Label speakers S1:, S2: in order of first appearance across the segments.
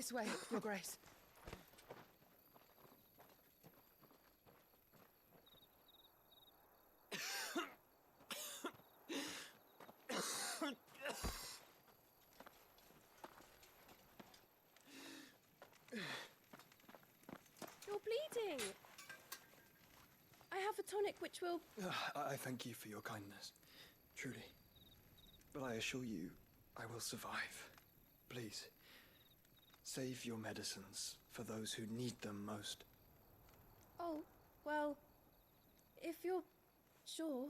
S1: This way, Your Grace.
S2: You're bleeding. I have a tonic which will...
S3: I thank you for your kindness, truly. But I assure you, I will survive. Please, save your medicines for those who need them most.
S2: Oh, well, if you're sure.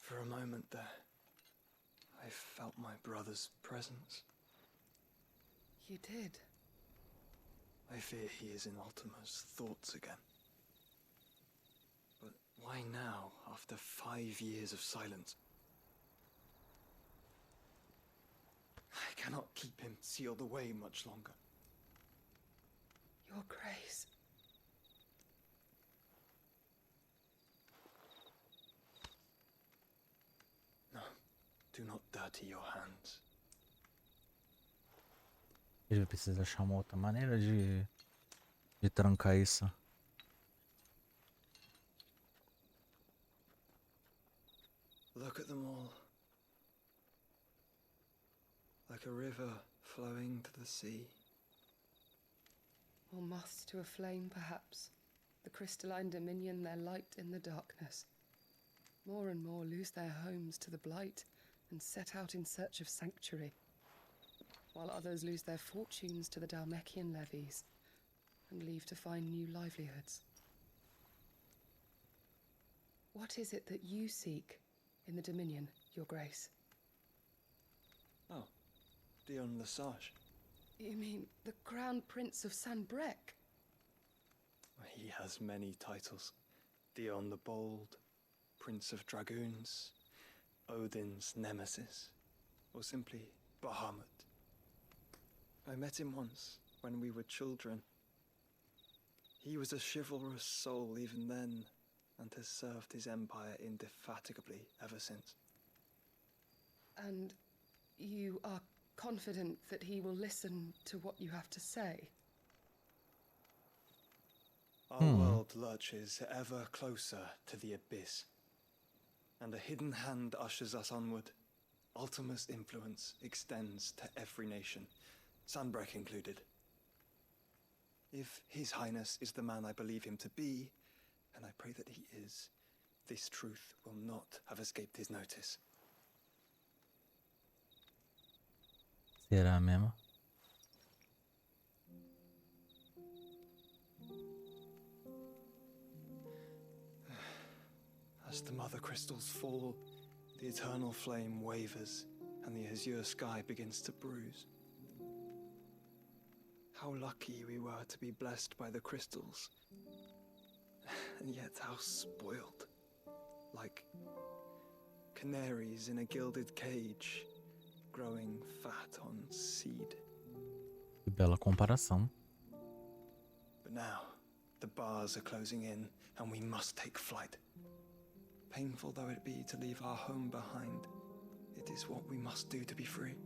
S3: For a moment there, I felt my brother's presence.
S1: You did?
S3: I fear he is in Ultima's thoughts again. But why now, after 5 years of silence? I cannot keep him sealed away much longer.
S1: Your Grace.
S3: No, do not dirty your hands.
S4: Ele precisa achar uma outra maneira de trancar isso.
S3: Look at them all. Like a river flowing to the sea.
S1: Or moths to a flame, perhaps. The crystalline dominion their light in the darkness. More and more lose their homes to the blight and set out in search of sanctuary, while others lose their fortunes to the Dhalmekian levies and leave to find new livelihoods. What is it that you seek in the Dominion, Your Grace?
S3: Oh, Dion Lesage.
S1: You mean the Crown Prince of Sanbrec?
S3: He has many titles. Dion the Bold, Prince of Dragoons, Odin's Nemesis, or simply Bahamut. I met him once, when we were children. He was a chivalrous soul even then, and has served his empire indefatigably ever since.
S1: And you are confident that he will listen to what you have to say?
S3: Our world lurches ever closer to the abyss, and a hidden hand ushers us onward. Ultima's influence extends to every nation, Sanbrec included. If His Highness is the man I believe him to be, and I pray that he is, this truth will not have escaped his notice.
S4: Será mesmo?
S3: As the mother crystals fall, the eternal flame wavers, and the azure sky begins to bruise. How lucky we were to be blessed by the crystals, and yet how spoiled. Like canaries in a gilded cage, growing fat on seed.
S4: Que bela comparação.
S3: But now, the bars are closing in, and we must take flight. Painful though it be to leave our home behind, it is what we must do to be free.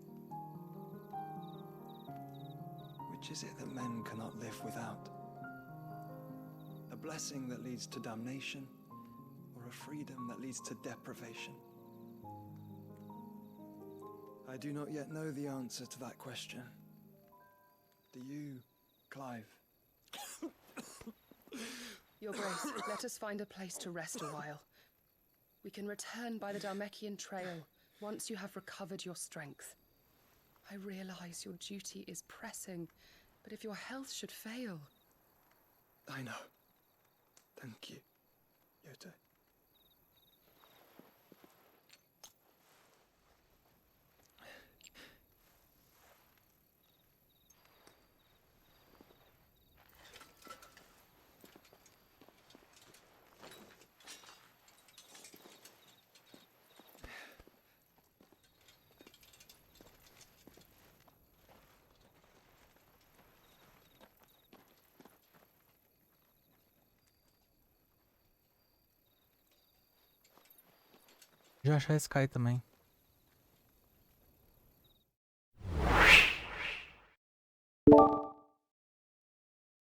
S3: Which is it that men cannot live without? A blessing that leads to damnation, or a freedom that leads to deprivation? I do not yet know the answer to that question. Do you, Clive?
S1: Your Grace, let us find a place to rest a while. We can return by the Dhalmekian trail once you have recovered your strength. I realize your duty is pressing, but if your health should fail...
S3: I know. Thank you, Yote.
S4: Já achar Sky também.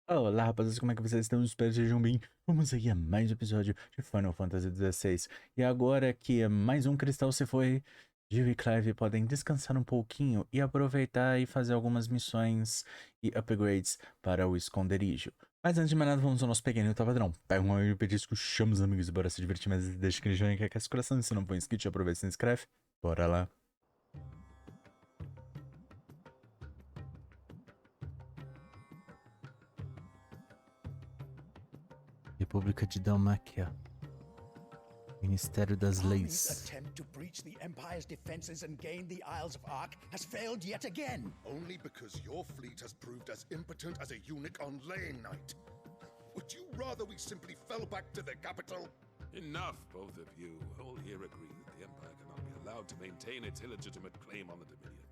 S4: Olá, rapaziada, como é que vocês estão? Espero que sejam bem. Vamos aí a mais um episódio de Final Fantasy XVI. E agora que mais um cristal se foi, Jill e Clive podem descansar um pouquinho e aproveitar e fazer algumas missões e upgrades para o esconderijo. Mas antes de mais nada, vamos ao nosso pequeno padrão. Pega um amigo, petisco, chama os amigos e bora se divertir, mas deixa que eles joguem que é esse coração. Se não põe inscrito, aproveita e se inscreve. Bora lá. República de Dalmácia. Ministério das
S5: Army's
S4: Leis.
S5: attempt to breach the Empire's defenses and gain the Isles of Ark has failed yet again.
S6: Only because your fleet has proved as impotent as a eunuch on laying night. Would you rather we simply fell back to the capital?
S7: Enough, both of you. All here agree that the Empire cannot be allowed to maintain its illegitimate claim on the Dominion.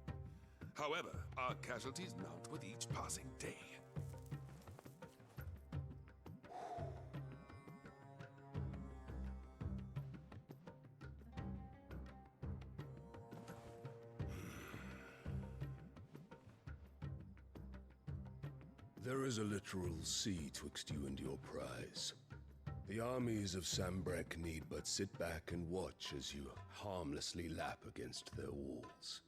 S7: However, our casualties mount with each passing day.
S8: There is a literal sea twixt you and your prize. The armies of Sambrek need but sit back and watch as you harmlessly lap against their walls.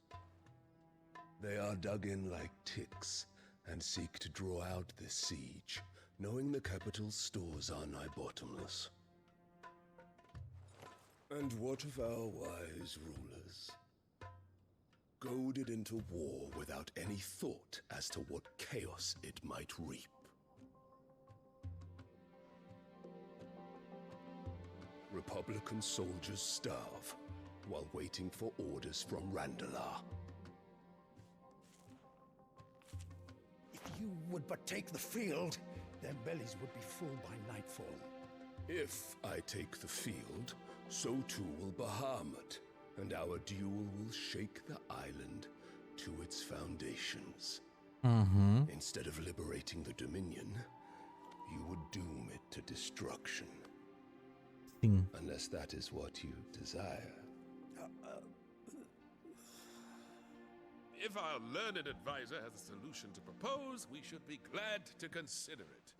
S8: They are dug in like ticks and seek to draw out this siege, knowing the capital's stores are nigh bottomless. And what of our wise rulers? Goaded into war without any thought as to what chaos it might reap. Republican soldiers starve while waiting for orders from Randalar.
S5: If you would but take the field, their bellies would be full by nightfall.
S8: If I take the field, so too will Bahamut, and our duel will shake the island to its foundations. Instead of liberating the Dominion, you would doom it to destruction.
S4: Sim.
S8: Unless that is what you desire.
S7: If our learned advisor has a solution to propose, we should be glad to consider it.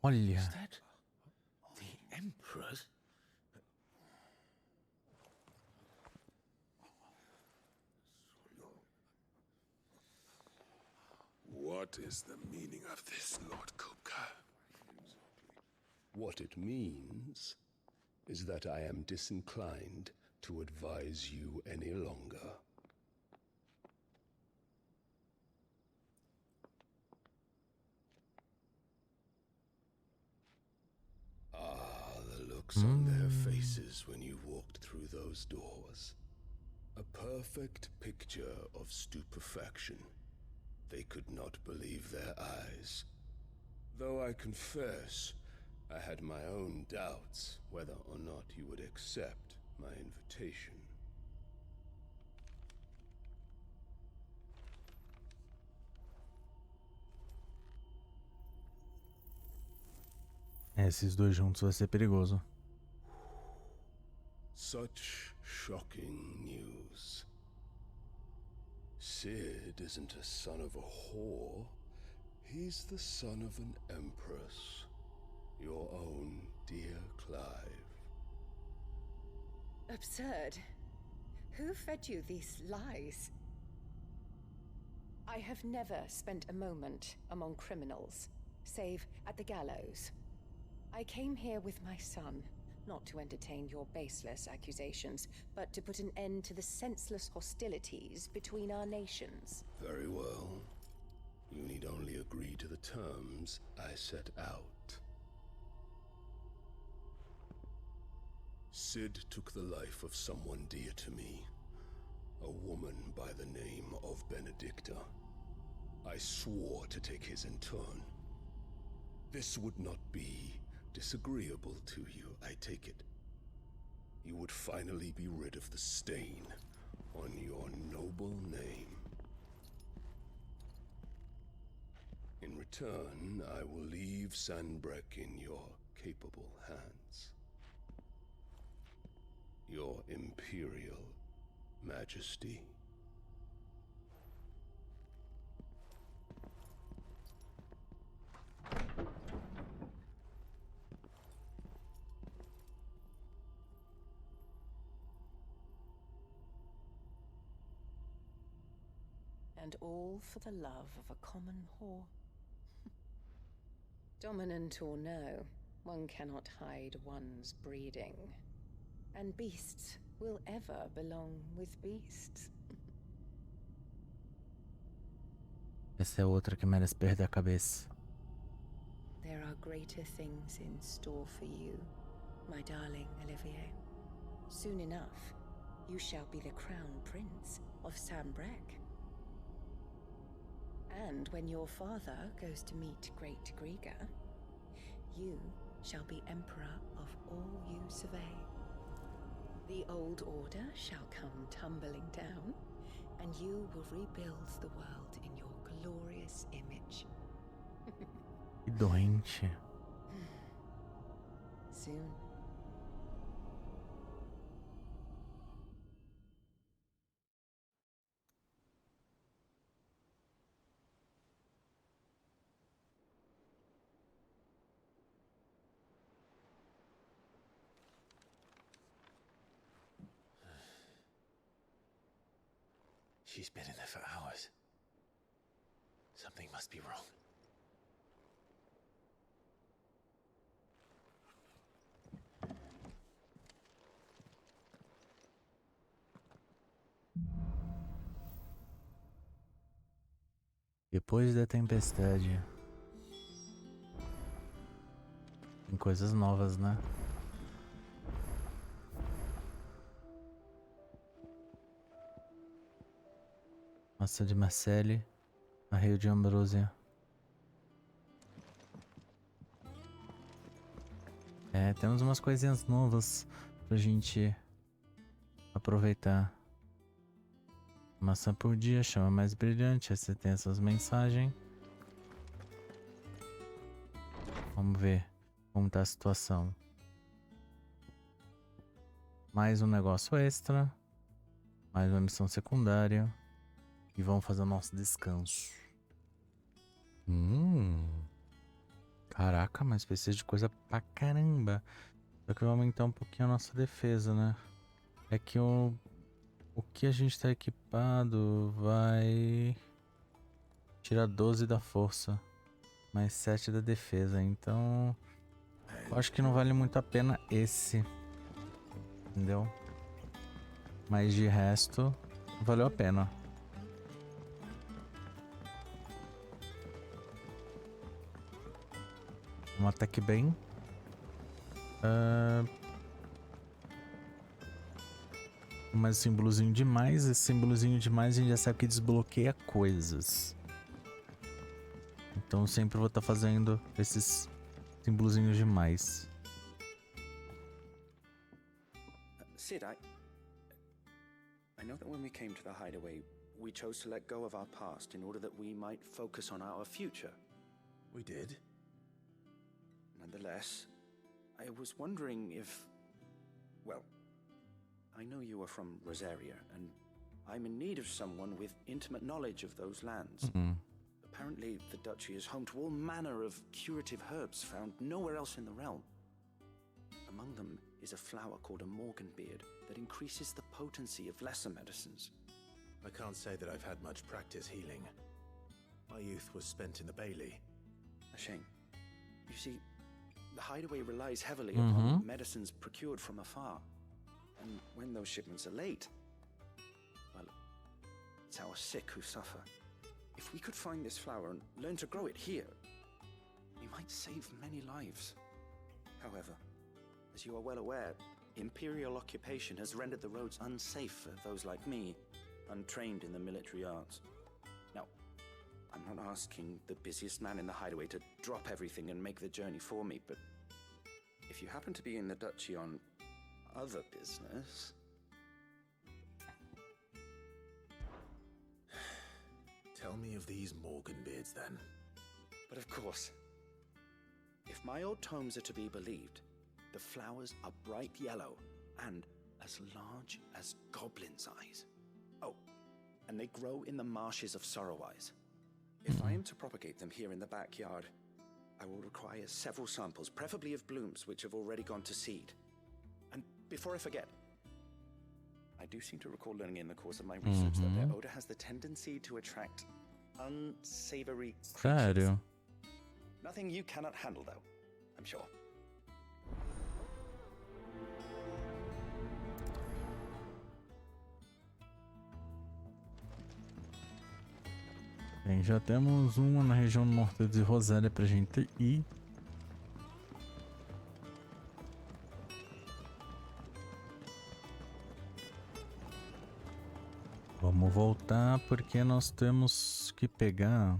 S4: Olha.
S5: That the Emperor's?
S7: What is the meaning of this, Lord Kupka?
S8: What it means is that I am disinclined to advise you any longer. The looks on their faces when you walked through those doors. A perfect picture of stupefaction. They could not believe their eyes. Though I confess, I had my own doubts whether or not you would accept my invitation.
S4: Esses dois juntos vai ser perigoso.
S8: Such shocking news. Sid isn't a son of a whore. He's the son of an empress. Your own dear Clive.
S9: Absurd. Who fed you these lies? I have never spent a moment among criminals, save at the gallows. I came here with my son, not to entertain your baseless accusations, but to put an end to the senseless hostilities between our nations.
S8: Very well. You need only agree to the terms I set out. Sid took the life of someone dear to me, a woman by the name of Benedicta. I swore to take his in turn. This would not be disagreeable to you, I take it. you would finally be rid of the stain on your noble name. In return, I will leave Sanbreque in your capable hands. Your Imperial Majesty.
S9: And all for the love of a common whore. Dominant or no, one cannot hide one's breeding. And beasts will ever belong with beasts.
S4: Essa é outra que merece perder a cabeça.
S9: There are greater things in store for you, my darling Olivier. Soon enough, you shall be the crown prince of Sanbreque. And when your father goes to meet Great Griga, you shall be emperor of all you survey. The old order shall come tumbling down, and you will rebuild the world in your glorious image.
S4: Que doente.
S9: Soon.
S10: She's been in there for hours. Something must be wrong.
S4: Depois da tempestade. Tem coisas novas, né? Maçã de Marcelle, arreio de Ambrosia. É, temos umas coisinhas novas pra gente aproveitar. Maçã por dia, chama mais brilhante. Aí você tem essas mensagens. Vamos ver como tá a situação. Mais um negócio extra. Mais uma missão secundária. E vamos fazer o nosso descanso. Caraca, mas precisa de coisa pra caramba. Só que vai aumentar um pouquinho a nossa defesa, né? É que o que a gente tá equipado vai tirar 12 da força, mais 7 da defesa. Então, eu acho que não vale muito a pena esse. Entendeu? Mas de resto, valeu a pena. Um ataque bem. Mais símbolozinho demais. Esse símbolozinho demais a gente já sabe que desbloqueia coisas. Então sempre vou estar fazendo esses símbolozinhos demais.
S11: Sid, I know that when we came to the hideaway, we chose to let go of our past in order that we might focus on our future.
S10: We did?
S11: Nonetheless, I was wondering if... Well, I know you are from Rosaria, and I'm in need of someone with intimate knowledge of those lands. Apparently, the duchy is home to all manner of curative herbs found nowhere else in the realm. Among them is a flower called a morganbeard that increases the potency of lesser medicines.
S10: I can't say that I've had much practice healing. My youth was spent in the Bailey.
S11: A shame. You see, the hideaway relies heavily upon medicines procured from afar. And when those shipments are late, well, it's our sick who suffer. If we could find this flower and learn to grow it here, we might save many lives. However, as you are well aware, Imperial occupation has rendered the roads unsafe for those like me, untrained in the military arts. Now, I'm not asking the busiest man in the hideaway to drop everything and make the journey for me, but if you happen to be in the duchy on other business.
S10: Tell me of these Morgan beards, then.
S11: But of course, if my old tomes are to be believed, the flowers are bright yellow and as large as goblins' eyes. Oh, and they grow in the marshes of Sorrowwise. If I am to propagate them here in the backyard, I will require several samples, preferably of blooms which have already gone to seed. And before I forget, I do seem to recall learning in the course of my research that their odor has the tendency to attract unsavory creatures.
S4: Sério?
S11: Nothing you cannot handle, though, I'm sure.
S4: Bem, já temos uma na região norte de Rosália pra gente ir. Vamos voltar porque nós temos que pegar...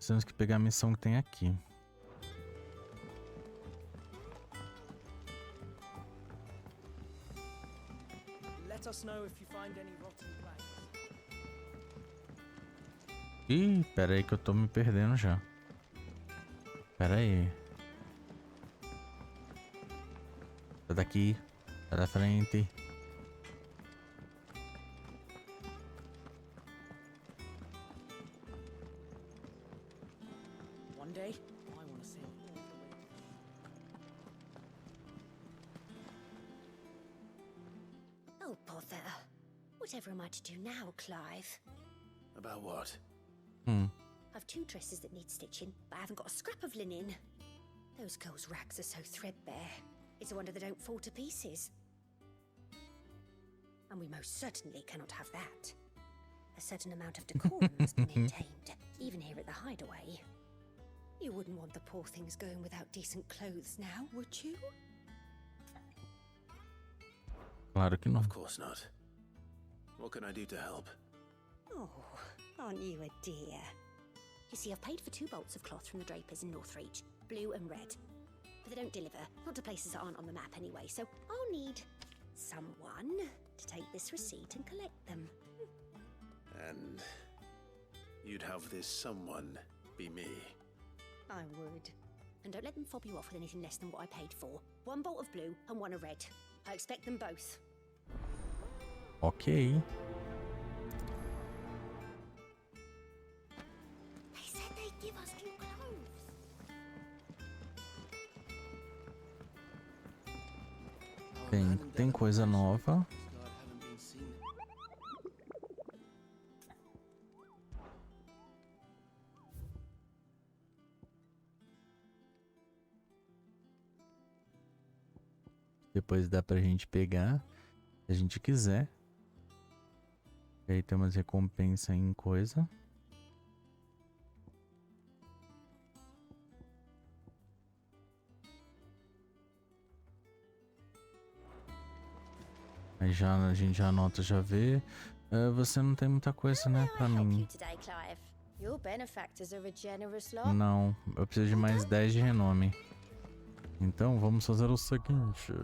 S4: Temos que pegar a missão que tem aqui.
S12: Let us know if you find any rotten planks.
S4: Ih, pera aí que eu tô me perdendo já. Pera aí. Sai daqui. Sai da frente.
S12: One day, I want to sail all the way.
S13: Oh, bother. Whatever am I to do now, Clive?
S10: About what?
S13: I've 2 dresses that need stitching, but I haven't got a scrap of linen. Those girls' rags are so threadbare. It's a wonder they don't fall to pieces. And we most certainly cannot have that. A certain amount of decorum must be maintained, even here at the hideaway. You wouldn't want the poor things going without decent clothes now, would you?
S4: Claro que não.
S10: Of course not. What can I do to help?
S13: Oh, aren't you a dear? You see, I've paid for 2 bolts of cloth from the drapers in Northreach, blue and red. But they don't deliver, not to places that aren't on the map anyway, so I'll need someone to take this receipt and collect them.
S10: And you'd have this someone be me.
S13: I would. And don't let them fob you off with anything less than what I paid for. 1 bolt of blue and 1 of red. I expect them both.
S4: Ok.
S13: They said they'd give us new clothes.
S4: Bem, tem coisa nova. Depois dá pra gente pegar, se a gente quiser. E aí tem umas recompensas em coisa. Aí já, a gente já anota, já vê. Você não tem muita coisa, né, pra mim. Não, eu preciso de mais 10 de renome. Então vamos fazer o seguinte.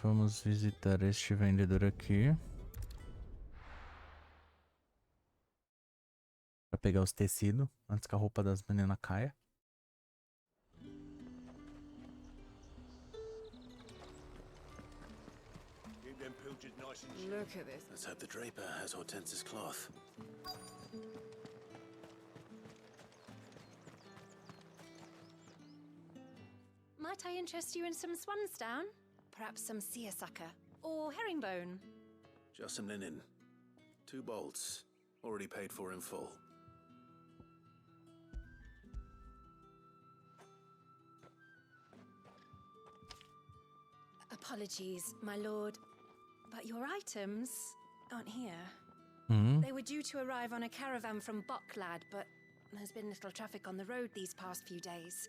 S4: Vamos visitar este vendedor aqui. Pra pegar os tecidos antes que a roupa das meninas caia.
S2: Look at this.
S10: Let's hope the draper has Hortense's cloth.
S9: Might I interest you in some swansdown? Perhaps some seersucker or herringbone?
S10: Just some linen. 2 bolts. Already paid for in full.
S9: Apologies, my lord, but your items aren't here. They were due to arrive on a caravan from Bucklad, but There's been little traffic on the road these past few days.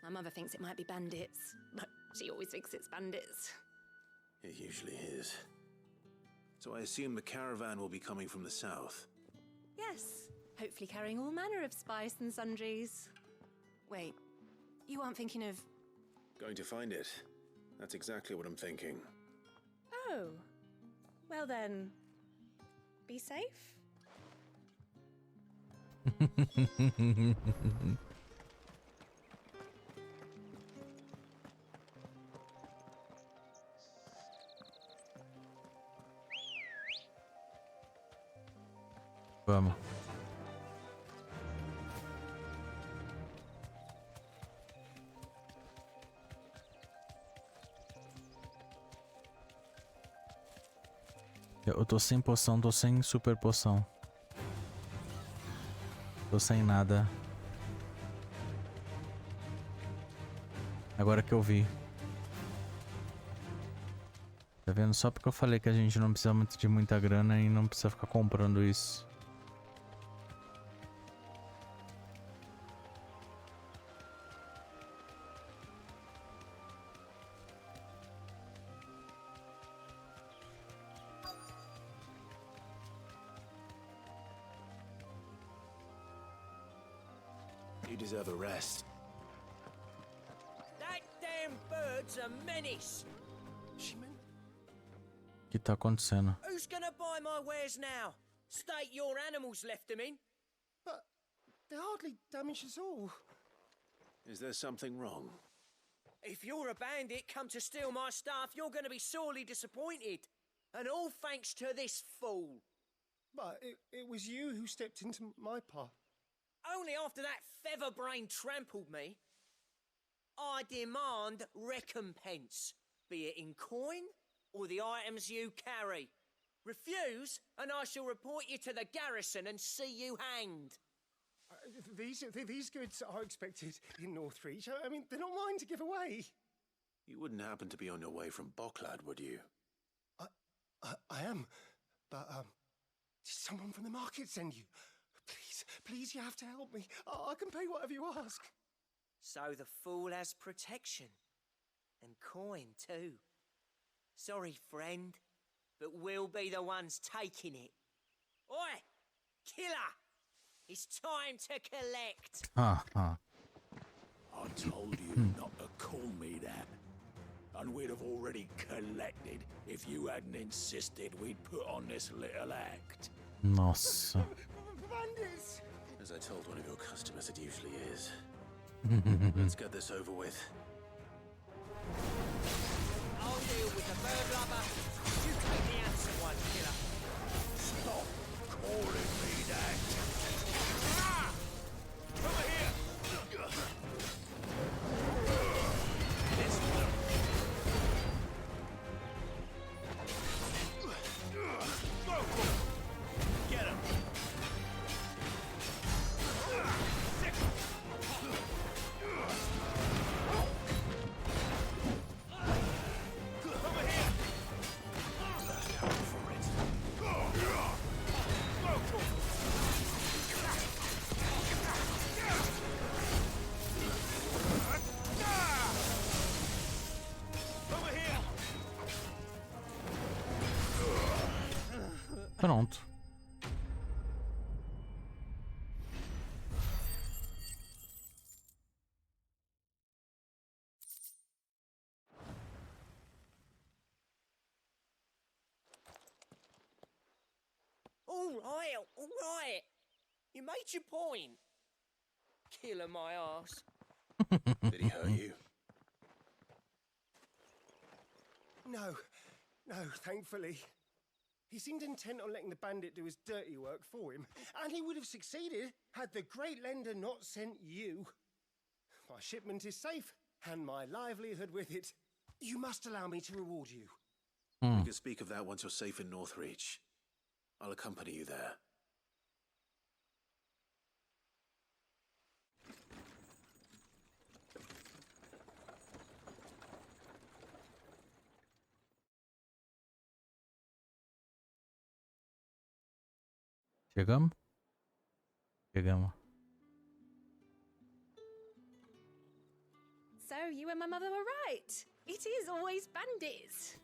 S9: My mother thinks it might be bandits, but she always thinks it's bandits.
S10: It usually is. So I assume the caravan will be coming from the south.
S9: Yes, hopefully carrying all manner of spice and sundries. Wait, you aren't thinking of...
S10: Going to find it. That's exactly what I'm thinking.
S2: Oh. Well then, be safe.
S4: Vamos. Eu tô sem poção, tô sem super poção. Tô sem nada. Agora que eu vi. Tá vendo? Só porque eu falei que a gente não precisa muito de muita grana e não precisa ficar comprando isso.
S10: You deserve a rest.
S12: That damn bird's a menace.
S4: O que tá acontecendo?
S12: Who's gonna buy my wares now? State your animals left them in.
S5: But they hardly damage us all.
S10: Is there something wrong?
S12: If you're a bandit come to steal my stuff, you're gonna be sorely disappointed. And all thanks to this fool.
S5: But it was you who stepped into my path.
S12: Only after that feather-brain trampled me. I demand recompense, be it in coin or the items you carry. Refuse, and I shall report you to the garrison and see you hanged.
S5: These goods are expected in Northreach. I mean, they're not mine to give away.
S10: You wouldn't happen to be on your way from Bocklad, would you?
S5: I am, but did someone from the market send you? Please, you have to help me. I can pay whatever you ask.
S12: So the fool has protection. And coin, too. Sorry, friend, but we'll be the ones taking it. Oi! Killer! It's time to collect!
S14: I told you not to call me that. And we'd have already collected if you hadn't insisted we'd put on this little act.
S4: Nossa.
S5: Bandits!
S10: As I told one of your customers, it usually is. Let's get this over with.
S12: I'll deal with the bird lover. You take the handsome one, killer.
S14: Stop calling me that. Ah! Over here! Get him!
S4: Pronto.
S12: All right. You made your point. Killer my ass.
S10: Did he hurt you?
S5: No, thankfully. He seemed intent on letting the bandit do his dirty work for him, and he would have succeeded had the great lender not sent you. My shipment is safe, and my livelihood with it. You must allow me to reward you.
S10: We can speak of that once you're safe in Northreach. I'll accompany you there.
S4: Chegamos? Chegamos.
S9: So you and my mother were right. It is always bandits.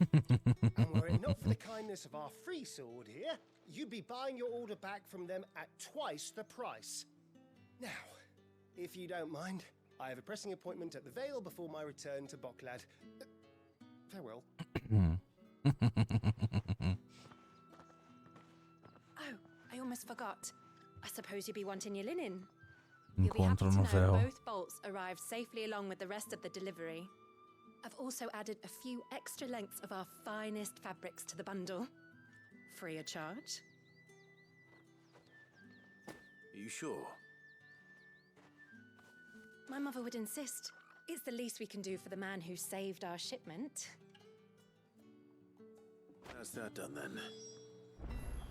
S5: And were it not for the kindness of our free sword here, you'd be buying your order back from them at twice the price. Now, if you don't mind, I have a pressing appointment at the Vale before my return to Boklad. Farewell.
S9: Oh, I almost forgot. I suppose you'll be wanting your linen. You'll be happy
S4: Encontro
S9: to
S4: no
S9: know
S4: Vale.
S9: both bolts arrived safely along with the rest of the delivery. I've also added a few extra lengths of our finest fabrics to the bundle. Free of charge.
S10: Are you sure?
S9: My mother would insist. It's the least we can do for the man who saved our shipment.
S10: That's that done then.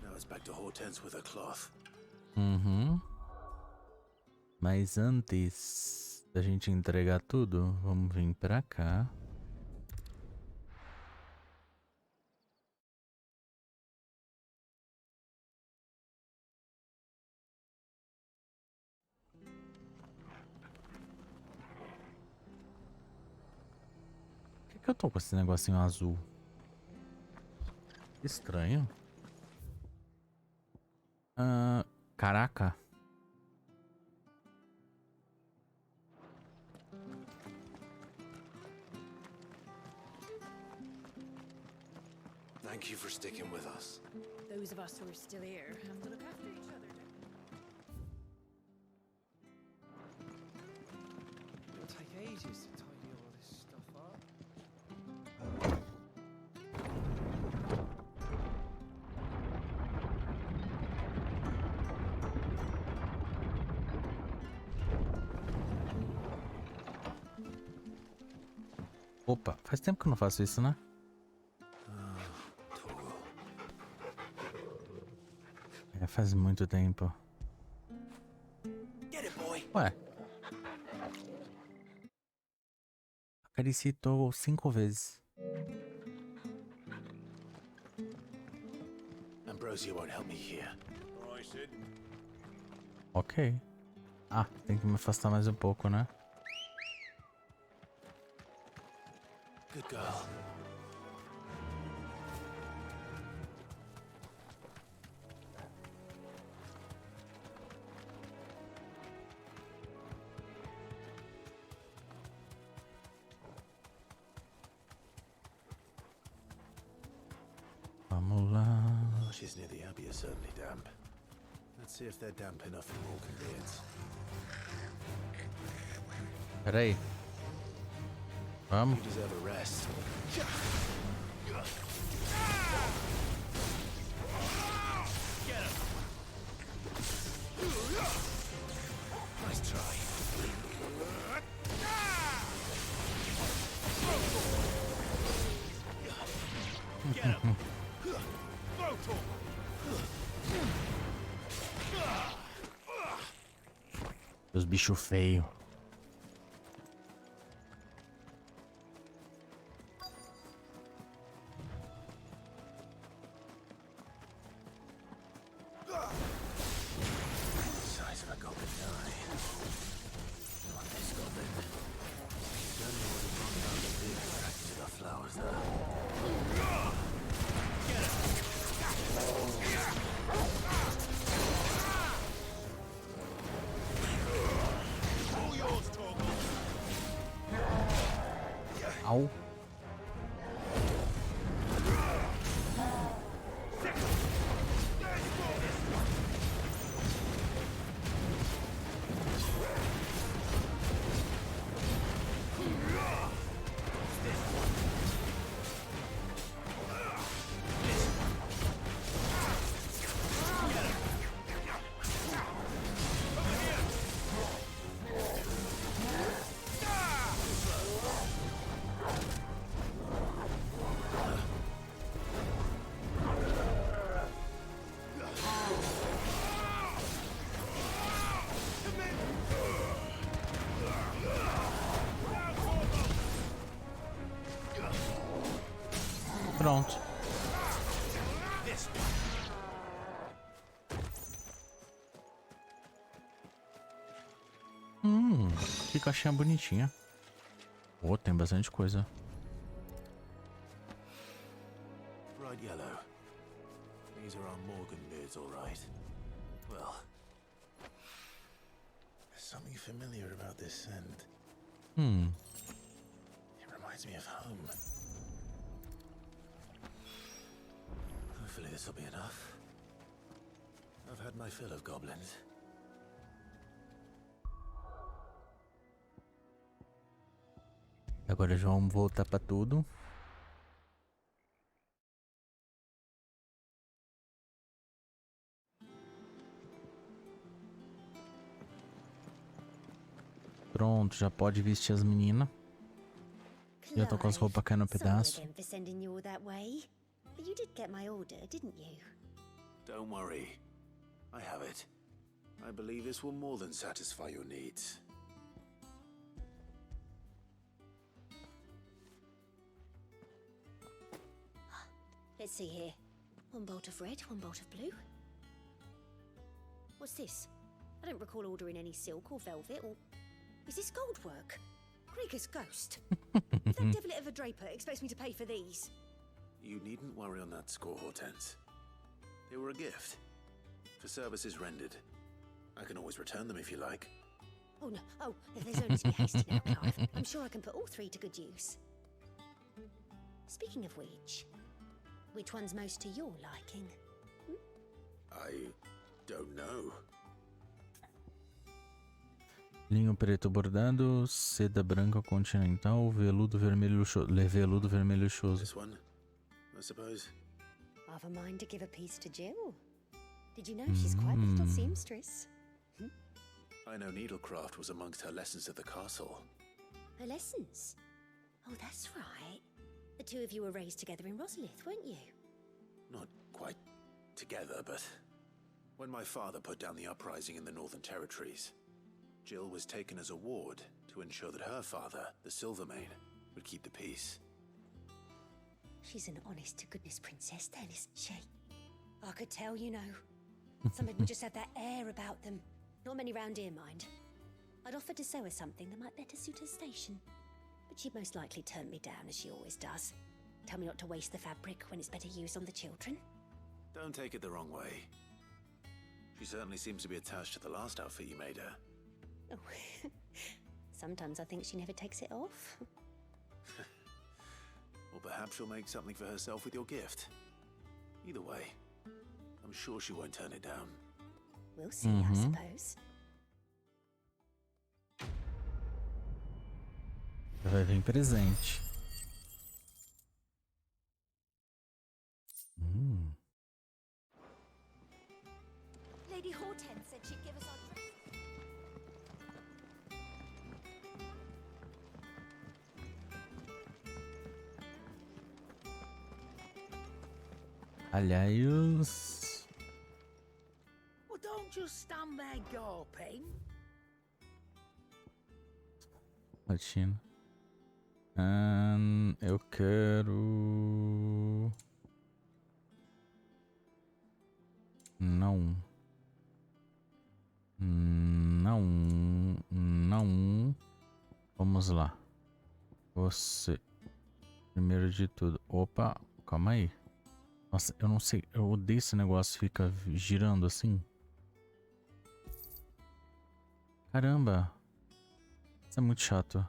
S10: Now it's back to Hortense with her cloth.
S4: Mas antes da gente entregar tudo, vamos vir pra cá. Por que eu tô com esse negocinho azul? Estranho. Caraca.
S10: Thank you for sticking with us.
S9: Those of us who are still here have to look after each other.
S12: It'll take ages to tidy all this stuff up.
S4: Opa, faz tempo que eu não faço isso, né? É, faz muito tempo. Ué. Acariciou 5 vezes.
S10: Ambrosia won't help me here.
S4: Ok. Ah, tem que me afastar mais um pouco, né?
S10: Good girl.
S4: Vamos lá.
S10: Marshes near the Abbey are certainly damp. Let's see if they're damp enough for more conveyance.
S4: Peraí. Vamos.
S10: You deserve a rest. Nice try.
S14: Get him.
S4: Os bichos feios.
S10: Size of a goblin eye. Not this goblin. Don't know what is wrong about the big crack to the flowers there.
S4: Au. Pronto. Que caixinha bonitinha. Oh, tem bastante coisa.
S14: Bright yellow. These are our Morgan beards, all right. Well, there's something familiar about this scent. It reminds me of home. Hopefully this will be enough. I've had my fill of goblins.
S4: Agora já vamos voltar pra tudo. Pronto, já pode vestir as meninas. Já tô com as roupas caindo no pedaço.
S13: Sorry again for sending you all that way. But you did get my order, didn't you?
S14: Don't worry. I have it. I believe this will more than satisfy your needs.
S13: Let's see here. One bolt of red, one bolt of blue. What's this? I don't recall ordering any silk or velvet or... Is this gold work? Krieger's ghost. If that devilit of a draper expects me to pay for these.
S14: You needn't worry on that score, Hortense. They were a gift. For services rendered. I can always return them if you like.
S13: Oh no, oh, there's only to be hasty now, Clive. I'm sure I can put all three to good use. Speaking of which one's most to your liking?
S14: I don't know.
S4: Linho preto bordado, seda branca continental, veludo vermelho luxuoso.
S14: This one, I suppose.
S13: I've a mind to give a piece to Jill. Did you know she's quite the little seamstress?
S14: I know needlecraft was amongst her lessons at the castle.
S13: Her lessons? Oh, that's right. The two of you were raised together in Rosalith, weren't you?
S14: Not quite together, but when my father put down the uprising in the Northern Territories, Jill was taken as a ward to ensure that her father, the Silvermane, would keep the peace.
S13: She's an honest-to-goodness princess then, isn't she? I could tell, you know. Some of them just have that air about them. Not many round here, mind. I'd offered to sew her something that might better suit her station. But she'd most likely turn me down, as she always does. Tell me not to waste the fabric when it's better used on the children.
S14: Don't take it the wrong way. She certainly seems to be attached to the last outfit you made her.
S13: Oh, sometimes I think she never takes it off.
S14: Or perhaps she'll make something for herself with your gift. Either way, I'm sure she won't turn it down.
S13: We'll see, I suppose.
S4: Vai vir presente.
S13: Lady Hortense said she'd give us our dress.
S4: Aliás.
S10: Well, don't just stand there gawping.
S4: Latina. Eu quero. Não. Vamos lá. Você. Primeiro de tudo. Opa, calma aí. Nossa, eu não sei. Eu odeio esse negócio. Fica girando assim. Caramba. Isso é muito chato.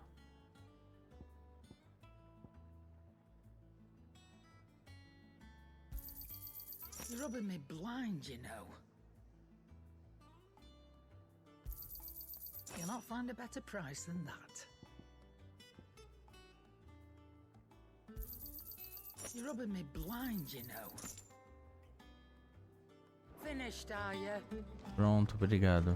S10: You're rubbing me blind, you know. You'll not find a better price than that. You're rubbing me blind, you know. Finished, are you?
S4: Pronto, obrigado.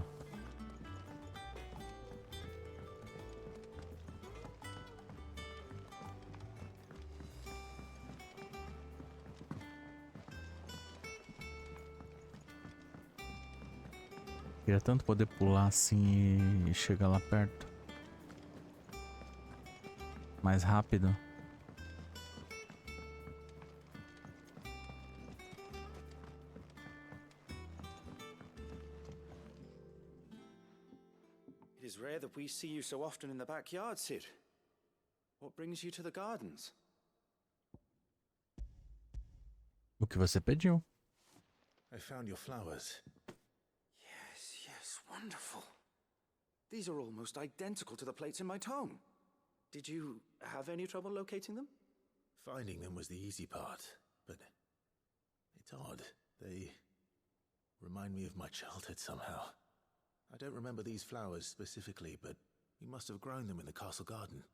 S4: Queria tanto poder pular assim e chegar lá perto. Mais rápido.
S11: It is rare that we see you so often in the backyard, Sid. What brings you to the gardens?
S4: O que você pediu?
S14: I found your flowers.
S11: Yes, wonderful. These are almost identical to the plates in my tome. Did you have any trouble locating them?
S14: Finding them was the easy part, but it's odd. They remind me of my childhood somehow. I don't remember these flowers specifically, but we must have grown them in the castle garden.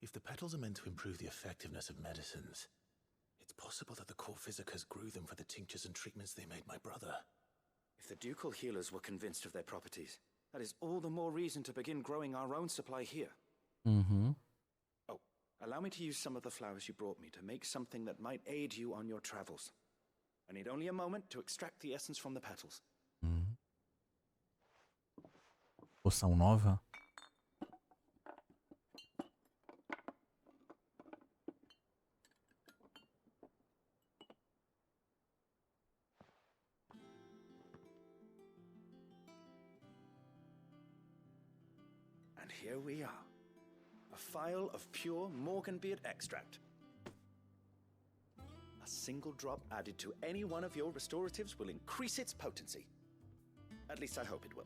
S14: If the petals are meant to improve the effectiveness of medicines, it's possible that the court physicers grew them for the tinctures and treatments they made my brother.
S11: If the ducal healers were convinced of their properties, that is all the more reason to begin growing our own supply here.
S4: Mm-hmm.
S11: Oh, allow me to use some of the flowers you brought me to make something that might aid you on your travels. I need only a moment to extract the essence from the petals.
S4: Poção nova?
S11: And here we are. A phial of pure Morganbeard extract. A single drop added to any one of your restoratives will increase its potency. At least I hope it will.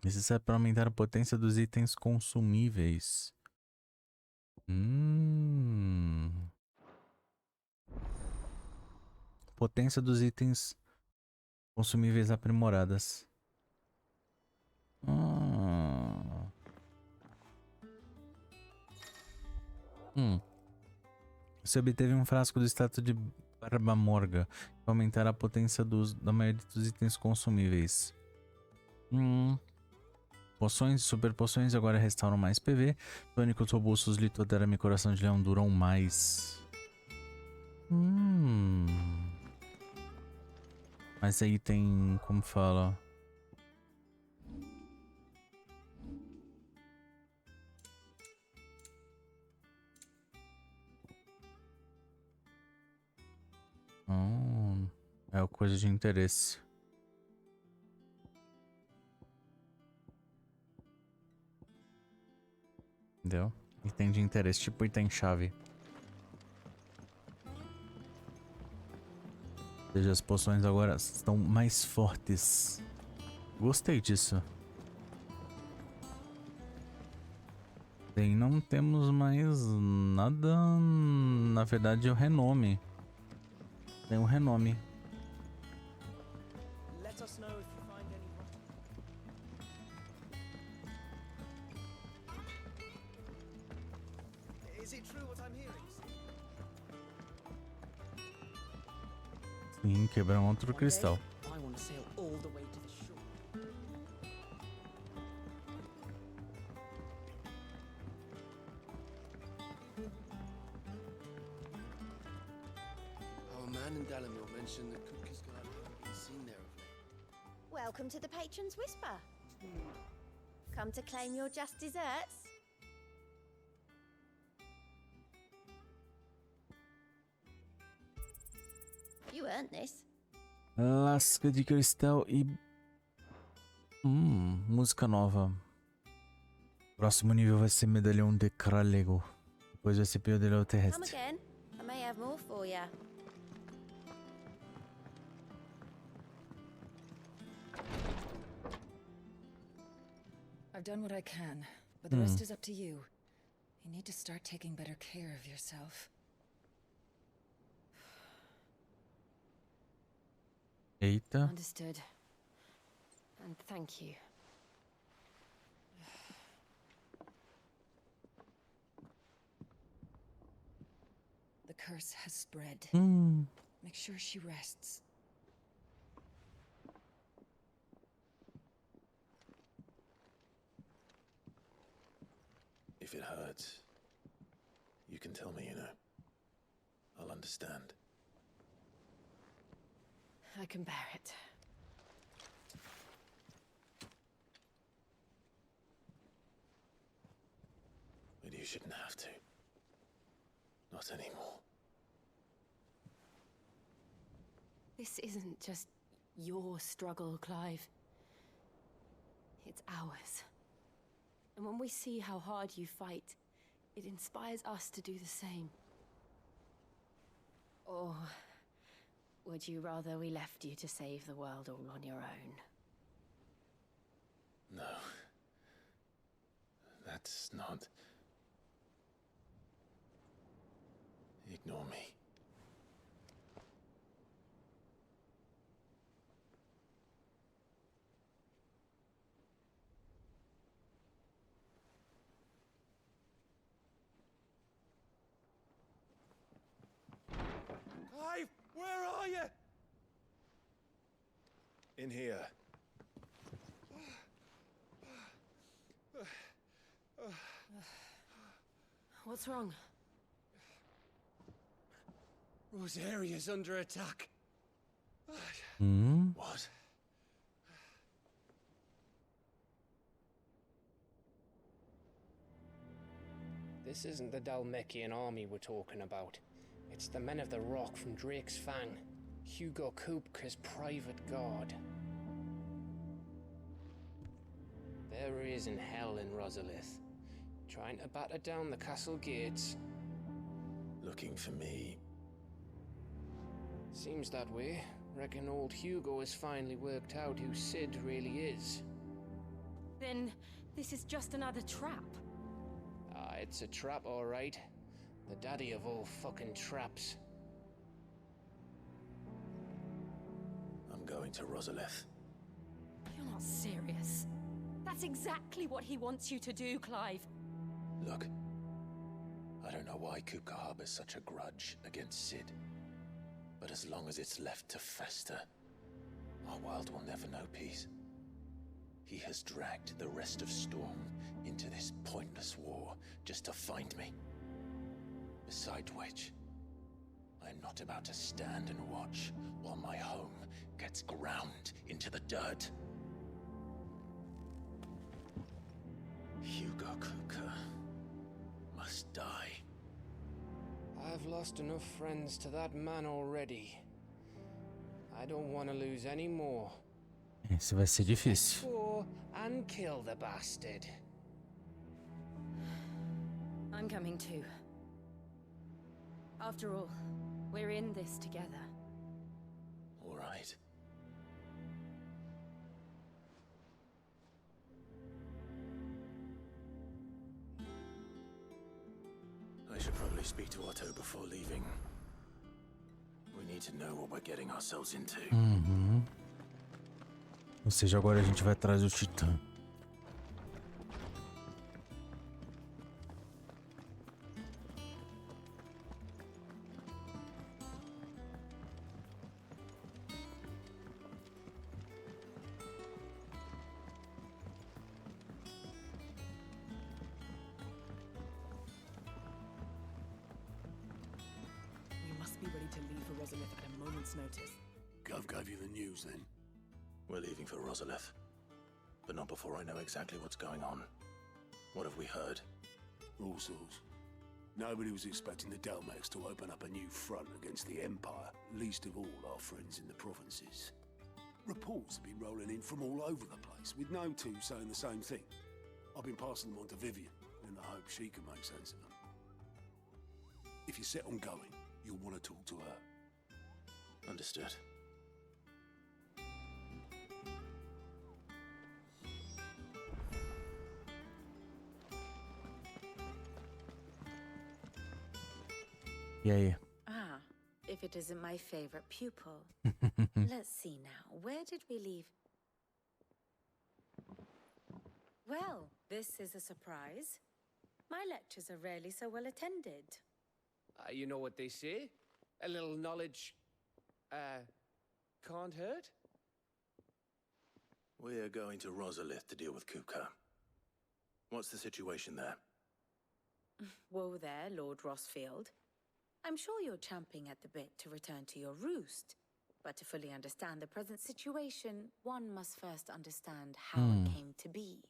S4: Isso serve para aumentar a potência dos itens consumíveis. Potência dos itens consumíveis aprimoradas. Você obteve um frasco do status de Barba Morga para aumentar a potência da maioria dos itens consumíveis. Poções e super poções agora restauram mais PV. Tônicos robustos, litoderame e coração de leão duram mais. Mas aí tem, como fala? É uma coisa de interesse. Entendeu? Item de interesse, tipo item chave. Ou seja, as poções agora estão mais fortes. Gostei disso. E não temos mais nada. Na verdade, é o renome. Tem um renome.
S12: Let us know if you find any. Is it true what I'm hearing?
S4: Sim, quebrar um outro cristal.
S12: I want to sail all the way to the shore.
S10: Our man in Dalamil mentioned that Cook is going to have been seen there of late.
S13: Welcome to the Patron's Whisper. Come to claim your just desserts? You earned this.
S4: Lasca de cristal e... música nova. Próximo nível vai ser medalhão de Kralego. Depois vai ser medalhão
S13: Come
S4: terrestre.
S13: again. I may have more for you.
S15: I've done what I can, but the rest is up to you. You need to start taking better care of yourself.
S4: Eita.
S9: Understood. And thank you.
S15: The curse has spread. Make sure she rests.
S14: If it hurts, you can tell me, you know. I'll understand.
S9: I can bear it.
S14: But you shouldn't have to. Not anymore.
S9: This isn't just your struggle, Clive. It's ours. And when we see how hard you fight, it inspires us to do the same. Or would you rather we left you to save the world all on your own?
S14: No. That's not... Ignore me.
S5: Clive, where are you?
S3: In here.
S9: What's wrong?
S5: Rosaria's under attack.
S14: What?
S16: This isn't the Dalmekian army we're talking about. It's the men of the Rock from Drake's Fang. Hugo Kupka's private guard. There he is in hell in Rosalith, trying to batter down the castle gates.
S14: Looking for me.
S16: Seems that way. Reckon old Hugo has finally worked out who Sid really is.
S9: Then this is just another trap.
S16: Ah, it's a trap, all right. The daddy of all fucking traps.
S14: I'm going to Rosalith.
S9: You're not serious. That's exactly what he wants you to do, Clive.
S14: Look, I don't know why Kupka harbors such a grudge against Sid. But as long as it's left to fester, our world will never know peace. He has dragged the rest of Storm into this pointless war just to find me. Besides which, I am not about to stand and watch while my home gets ground into the dirt. Hugo Kupka must die.
S16: I've lost enough friends to that man already. I don't want to lose any more.
S4: Esse vai ser difícil.
S16: Go and kill the bastard.
S9: I'm coming too. After all, we're in this together.
S14: All right. I should probably speak to Otto before leaving. We need to know what we're getting ourselves into.
S4: Ou seja, agora a gente vai atrás do Titã.
S8: Gov gave you the news then?
S14: We're leaving for Rosalith, but not before I know exactly what's going on. What have we heard?
S8: All sorts. Nobody was expecting the Dalmeks to open up a new front against the Empire, least of all our friends in the provinces. Reports have been rolling in from all over the place, with no two saying the same thing. I've been passing them on to Vivian, in the hope she can make sense of them. If you're set on going, you'll want to talk to her.
S14: Understood.
S4: E aí?
S17: Ah, if it isn't my favorite pupil. Let's see now. Where did we leave? Well, this is a surprise. My lectures are rarely so well attended.
S16: You know what they say? A little knowledge, can't hurt?
S14: We're going to Rosalith to deal with Kupka. What's the situation there?
S17: Whoa there, Lord Rossfield. I'm sure you're champing at the bit to return to your roost. But to fully understand the present situation, one must first understand how it came to be.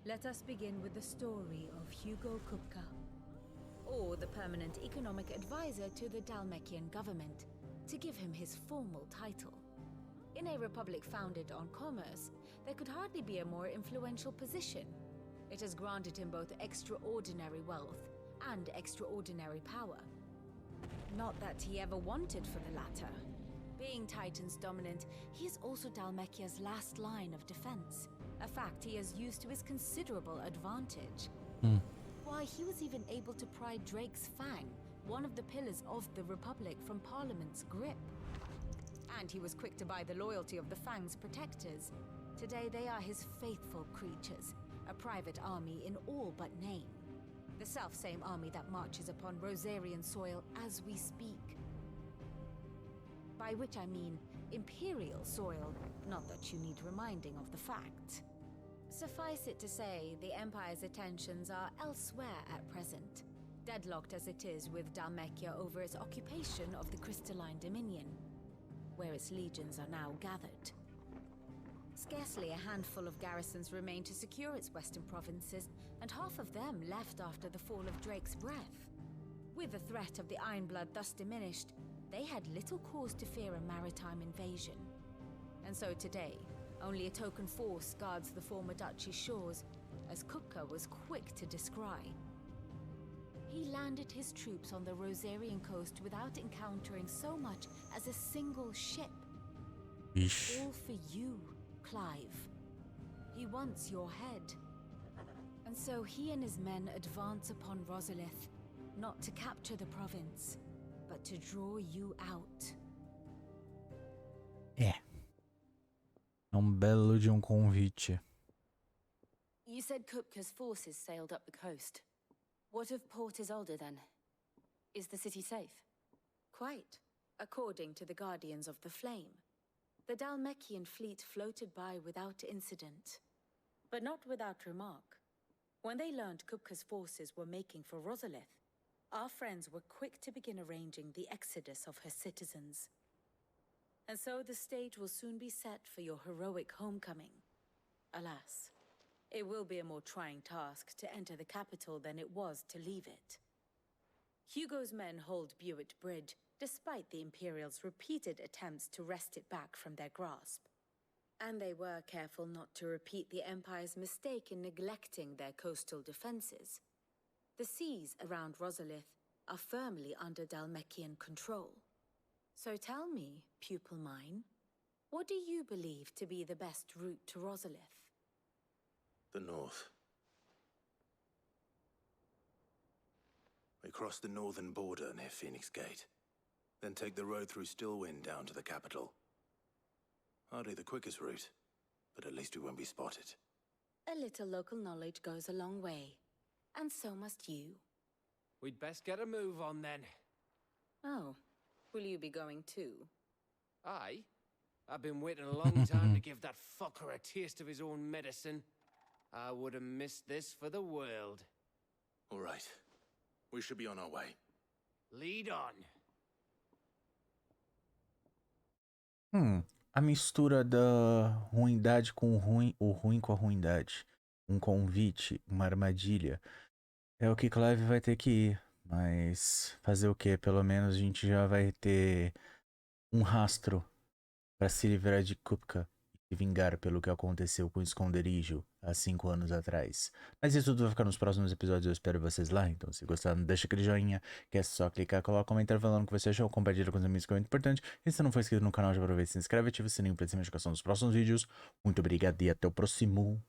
S17: Let us begin with the story of Hugo Kupka, or the permanent economic advisor to the Dhalmekian government, to give him his formal title. In a republic founded on commerce, there could hardly be a more influential position. It has granted him both extraordinary wealth and extraordinary power. Not that he ever wanted for the latter. Being Titan's dominant, he is also Dhalmekia's last line of defense, a fact he has used to his considerable advantage. Why, he was even able to pry Drake's Fang, one of the pillars of the Republic, from Parliament's grip. And he was quick to buy the loyalty of the Fang's protectors. Today they are his faithful creatures, a private army in all but name. The self-same army that marches upon Rosarian soil as we speak. By which I mean Imperial soil, not that you need reminding of the fact. Suffice it to say, the Empire's attentions are elsewhere at present, deadlocked as it is with Dhalmekia over its occupation of the Crystalline Dominion, where its legions are now gathered. Scarcely a handful of garrisons remain to secure its western provinces, and half of them left after the fall of Drake's breath. With the threat of the Ironblood thus diminished, they had little cause to fear a maritime invasion. And so today, only a token force guards the former duchy's shores, as Kupka was quick to descry. He landed his troops on the Rosarian coast without encountering so much as a single ship.
S4: Eesh.
S17: All for you, Clive. He wants your head. And so he and his men advance upon Rosalith, not to capture the province, but to draw you out.
S4: É belo de convite.
S17: You said Kupka's forces sailed up the coast. What of Port Isolde then? Is the city safe? Quite, according to the Guardians of the Flame. The Dhalmekian fleet floated by without incident, but not without remark. When they learned Kupka's forces were making for Rosalith, our friends were quick to begin arranging the exodus of her citizens. And so the stage will soon be set for your heroic homecoming. Alas, it will be a more trying task to enter the capital than it was to leave it. Hugo's men hold Buet Bridge, despite the Imperials' repeated attempts to wrest it back from their grasp. And they were careful not to repeat the Empire's mistake in neglecting their coastal defenses. The seas around Rosalith are firmly under Dhalmekian control. So tell me, pupil mine, what do you believe to be the best route to Rosalith?
S14: The north. We cross the northern border near Phoenix Gate, then take the road through Stillwind down to the capital. Hardly the quickest route, but at least we won't be spotted.
S17: A little local knowledge goes a long way, and so must you.
S16: We'd best get a move on then.
S17: Oh, will you be going too?
S16: Aye. I've been waiting a long time to give that fucker a taste of his own medicine. I would have missed this for the world.
S14: All right. We should be on our way.
S16: Lead on.
S4: A mistura da ruindade com o ruim com a ruindade. Um convite, uma armadilha. É o que Clive vai ter que ir. Mas fazer o quê? Pelo menos a gente já vai ter um rastro para se livrar de Kupka e se vingar pelo que aconteceu com o esconderijo há 5 anos atrás. Mas isso tudo vai ficar nos próximos episódios, eu espero vocês lá. Então se gostaram, deixa aquele joinha, que é só clicar, coloca um comentário falando o que você achou, compartilha com os amigos, que é muito importante. E se não for inscrito no canal, já aproveita e se inscreve, ativa o sininho para receber notificação dos próximos vídeos. Muito obrigado e até o próximo.